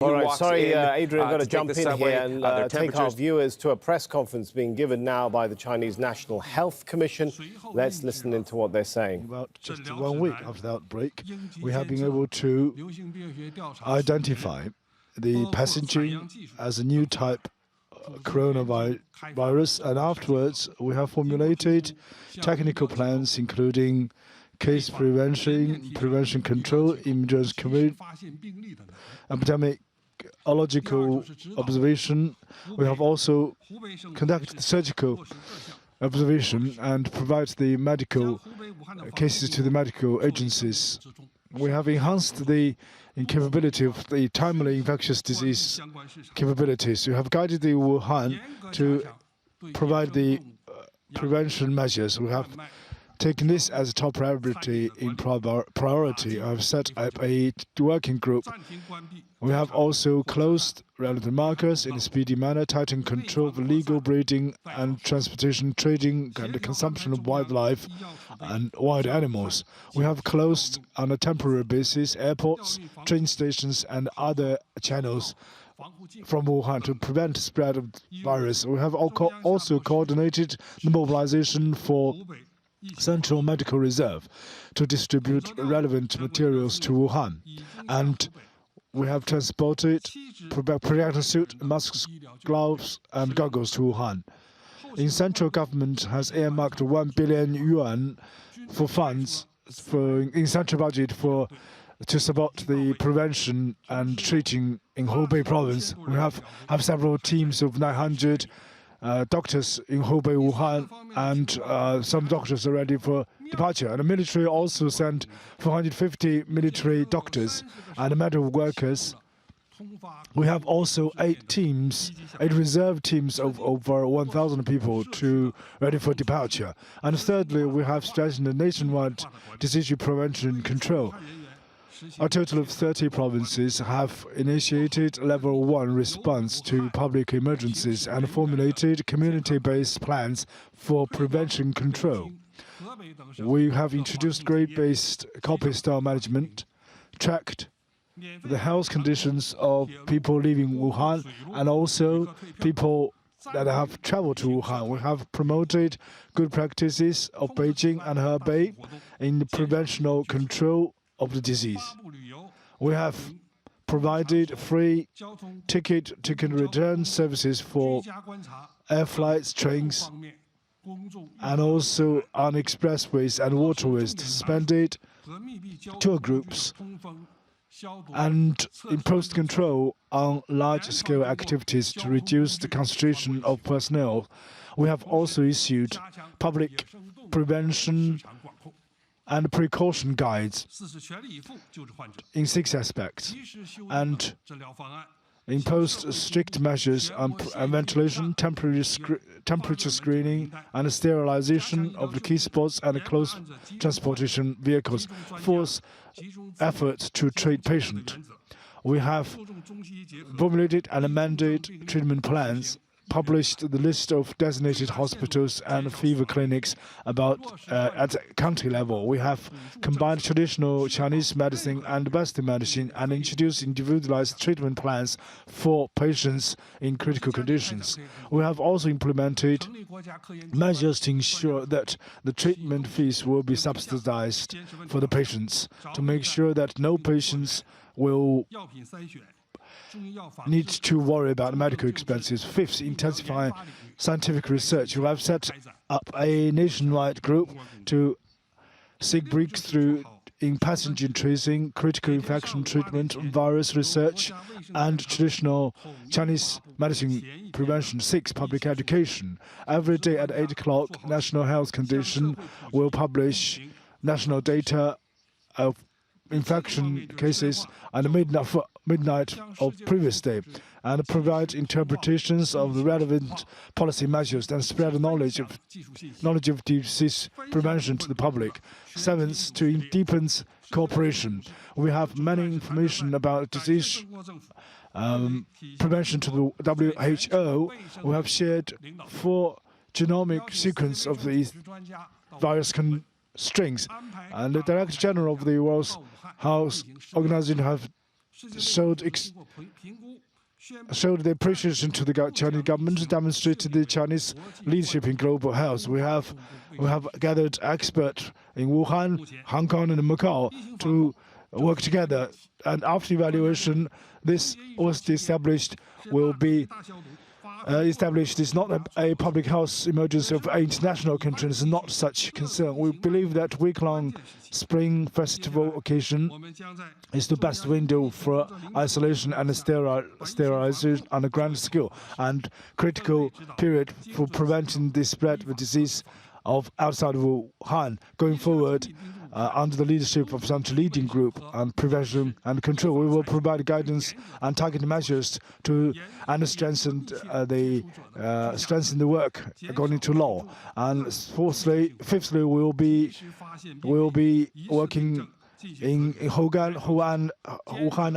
All right, sorry, Adrian, I've got to jump in here and take our viewers to a press conference being given now by the Chinese National Health Commission. Let's listen into what they're saying. About just 1 week after the outbreak, we have been able to identify the passaging as a new type coronavirus, and afterwards we have formulated technical plans including case prevention, prevention control, emergency epidemiological observation. We have also conducted surgical observation and provide the medical cases to the medical agencies. We have enhanced the capability of the timely infectious disease capabilities. We have guided the Wuhan to provide the prevention measures. We have taken this as a top priority in priority. I have set up a working group. We have also closed relevant markers in a speedy manner, tightened control of illegal breeding and transportation, trading, and the consumption of wildlife and wild animals. We have closed on a temporary basis airports, train stations, and other channels from Wuhan to prevent the spread of the virus. We have also coordinated the mobilization for Central Medical Reserve to distribute relevant materials to Wuhan. And we have transported protective suit, masks, gloves, and goggles to Wuhan. The central government has earmarked 1 billion yuan for funds in central budget to support the prevention and treating in Hubei province. We have several teams of 900 doctors in Hubei, Wuhan, and some doctors are ready for departure. And the military also sent 450 military doctors and medical workers. We have also 8 reserve teams of over 1,000 people ready for departure. And thirdly, we have strengthened the nationwide disease prevention control. A total of 30 provinces have initiated level 1 response to public emergencies and formulated community-based plans for prevention control. We have introduced grade-based copy-style management, tracked the health conditions of people living in Wuhan and also people that have traveled to Wuhan. We have promoted good practices of Beijing and Hebei in the prevention control of the disease. We have provided free ticket return services for air flights, trains, and also on expressways and waterways, suspended tour groups, and imposed control on large-scale activities to reduce the concentration of personnel. We have also issued public prevention and precaution guides in 6 aspects, and imposed strict measures on ventilation, temperature screening, and sterilization of the key spots and close transportation vehicles. 4th, efforts to treat patients. We have formulated and amended treatment plans, published the list of designated hospitals and fever clinics at county level. We have combined traditional Chinese medicine and Western medicine and introduced individualized treatment plans for patients in critical conditions. We have also implemented measures to ensure that the treatment fees will be subsidized for the patients, to make sure that no patients will need to worry about medical expenses. 5th, intensify scientific research. We have set up a nationwide group to seek breakthrough in pathogen tracing, critical infection treatment, virus research, and traditional Chinese medicine prevention. 6, public education. Every day at 8 o'clock, National Health Commission will publish national data of infection cases and midnight of previous day, and provide interpretations of the relevant policy measures and spread knowledge of disease prevention to the public. 7th, to deepen cooperation. We have many information about disease prevention to the WHO. We have shared 4 genomic sequence of the virus strains, and the Director General of the World Health Organization have showed the appreciation to the Chinese government, demonstrated the Chinese leadership in global health. We have gathered experts in Wuhan, Hong Kong, and Macau to work together. And after evaluation, this was established will be established is not a public health emergency of international concern. It's not such concern. We believe that week-long Spring Festival occasion is the best window for isolation and sterilization on a grand scale, and critical period for preventing the spread of the disease outside of Wuhan. Going forward, under the leadership of such a leading group on prevention and control, we will provide guidance and targeted measures to strengthen the work according to law. And fifthly, we will be working in Wuhan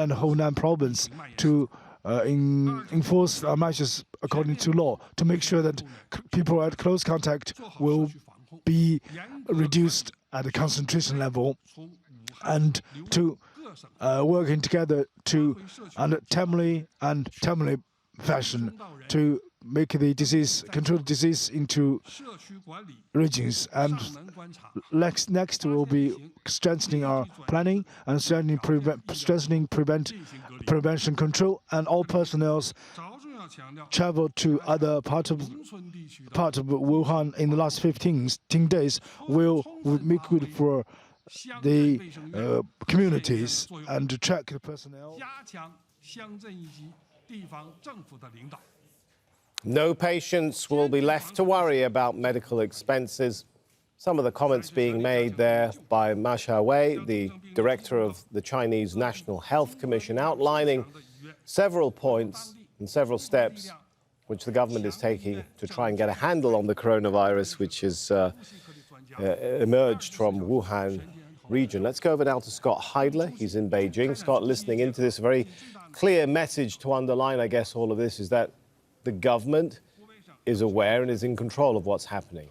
and Hunan province to enforce measures according to law to make sure that people at close contact will be reduced at a concentration level, and to working together to timely fashion to make the disease, control the disease into regions. And next will be strengthening our planning and strengthening prevention control, and all personnel travel to other part of Wuhan in the last 15 days will make good for the communities and to track the personnel. No patients will be left to worry about medical expenses. Some of the comments being made there by Ma Xiaowei, the director of the Chinese National Health Commission, outlining several points and several steps which the government is taking to try and get a handle on the coronavirus, which has emerged from Wuhan region. Let's go over now to Scott Heidler. He's in Beijing. Scott, listening into this, very clear message to underline, I guess, all of this is that the government is aware and is in control of what's happening.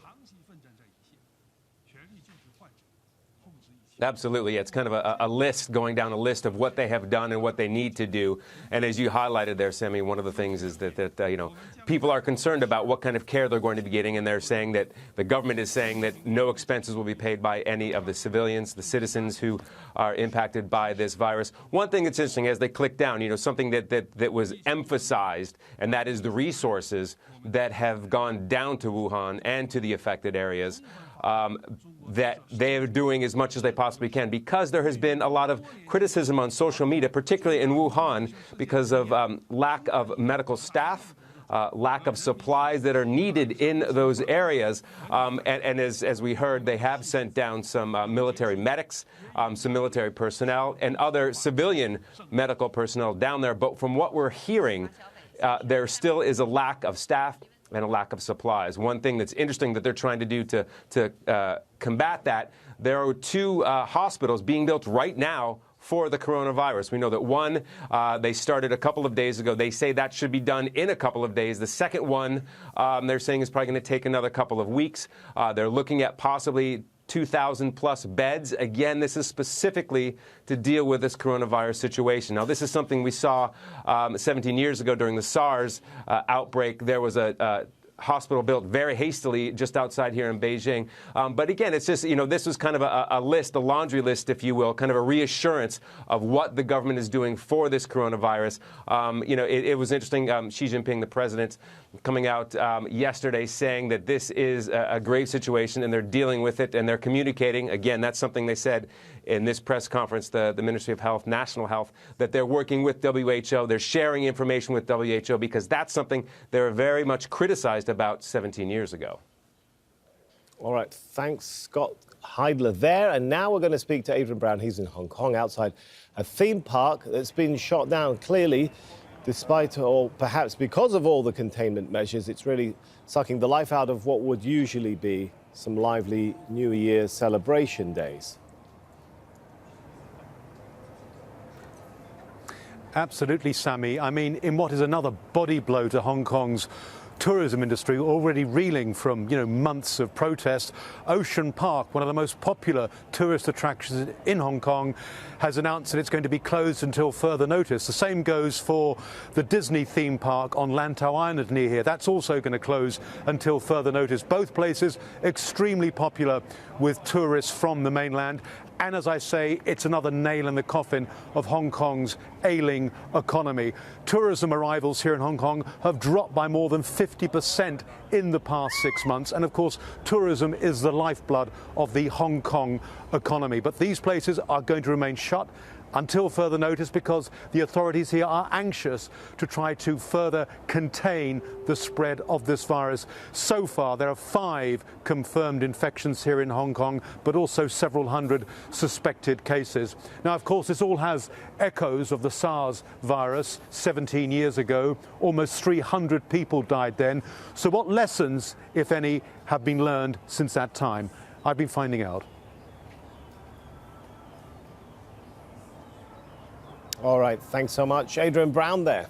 Absolutely. It's kind of a list, going down a list of what they have done and what they need to do. And as you highlighted there, Sammy, one of the things is that people are concerned about what kind of care they're going to be getting. And they're saying that the government is saying that no expenses will be paid by any of the civilians, the citizens who are impacted by this virus. One thing that's interesting, as they click down, something that was emphasized, and that is the resources that have gone down to Wuhan and to the affected areas. That they are doing as much as they possibly can, because there has been a lot of criticism on social media, particularly in Wuhan, because of lack of medical staff, lack of supplies that are needed in those areas. And as we heard, they have sent down some military medics, some military personnel, and other civilian medical personnel down there. But from what we're hearing, there still is a lack of staff and a lack of supplies. One thing that's interesting that they're trying to do to combat that, there are 2 hospitals being built right now for the coronavirus. We know that one, they started a couple of days ago. They say that should be done in a couple of days. The second one, they're saying is probably going to take another couple of weeks. They're looking at possibly 2,000 plus beds. Again, this is specifically to deal with this coronavirus situation. Now, this is something we saw 17 years ago during the SARS outbreak. There was a hospital built very hastily just outside here in Beijing. But again, it's just, this was kind of a list, a laundry list, if you will, kind of a reassurance of what the government is doing for this coronavirus. It was interesting, Xi Jinping, the president, coming out yesterday saying that this is a grave situation and they're dealing with it and they're communicating. Again, that's something they said in this press conference, the Ministry of Health, National Health, that they're working with WHO. They're sharing information with WHO because that's something they were very much criticized about 17 years ago. All right. Thanks, Scott Heidler there. And now we're going to speak to Adrian Brown. He's in Hong Kong outside a theme park that's been shot down. Clearly, despite or perhaps because of all the containment measures, it's really sucking the life out of what would usually be some lively New Year celebration days. Absolutely, Sammy. I mean, in what is another body blow to Hong Kong's tourism industry already reeling from months of protest. Ocean Park, one of the most popular tourist attractions in Hong Kong, has announced that it's going to be closed until further notice. The same goes for the Disney theme park on Lantau Island near here. That's also going to close until further notice. Both places extremely popular with tourists from the mainland. And as I say, it's another nail in the coffin of Hong Kong's ailing economy. Tourism arrivals here in Hong Kong have dropped by more than 50% in the past 6 months. And of course, tourism is the lifeblood of the Hong Kong economy. But these places are going to remain shut until further notice because the authorities here are anxious to try to further contain the spread of this virus. So far, there are 5 confirmed infections here in Hong Kong, but also several hundred suspected cases. Now, of course, this all has echoes of the SARS virus 17 years ago. Almost 300 people died then. So what lessons, if any, have been learned since that time? I've been finding out. All right, thanks so much. Adrian Brown there.